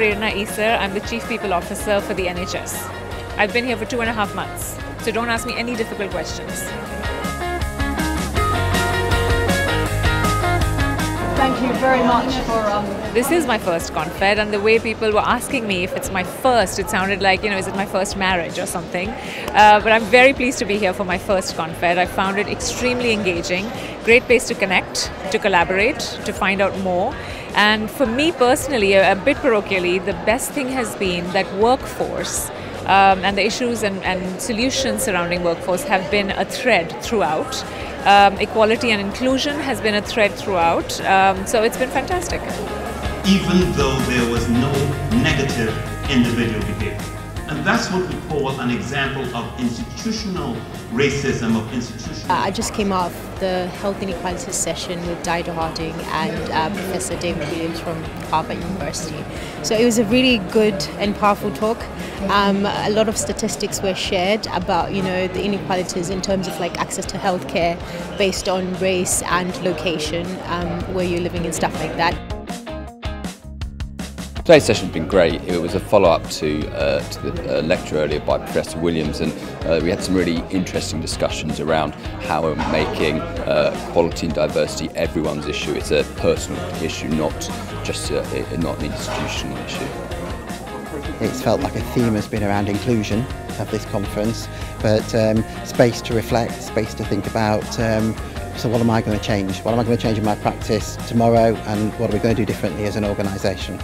Prerna Isar. I'm the Chief People Officer for the NHS. I've been here for 2.5 months, so don't ask me any difficult questions. Thank you very much for... This is my first Confed, and the way people were asking me if it's my first, it sounded like, is it my first marriage or something? But I'm very pleased to be here for my first Confed. I found it extremely engaging, great place to connect, to collaborate, to find out more. And for me personally, a bit parochially, the best thing has been that workforce and the issues and solutions surrounding workforce have been a thread throughout. Equality and inclusion has been a thread throughout, so it's been fantastic. Even though there was no negative individual behavior. And that's what we call an example of institutional racism, of institutional... I just came out of the Health Inequalities session with Dido Harding and Professor David Williams from Harvard University. So it was a really good and powerful talk. A lot of statistics were shared about, the inequalities in terms of like access to healthcare based on race and location, where you're living and stuff like that. Today's session's been great. It was a follow-up to the lecture earlier by Professor Williams, and we had some really interesting discussions around how we're making quality and diversity everyone's issue. It's a personal issue, not just not an institutional issue. It's felt like a theme has been around inclusion of this conference, but space to reflect, space to think about. So what am I going to change? What am I going to change in my practice tomorrow, and what are we going to do differently as an organisation?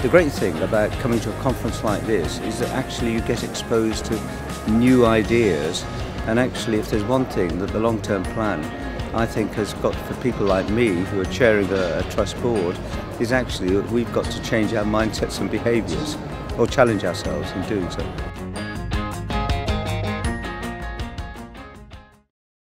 The great thing about coming to a conference like this is that actually you get exposed to new ideas, and actually if there's one thing that the long-term plan I think has got for people like me who are chairing a trust board is actually that we've got to change our mindsets and behaviours, or challenge ourselves in doing so.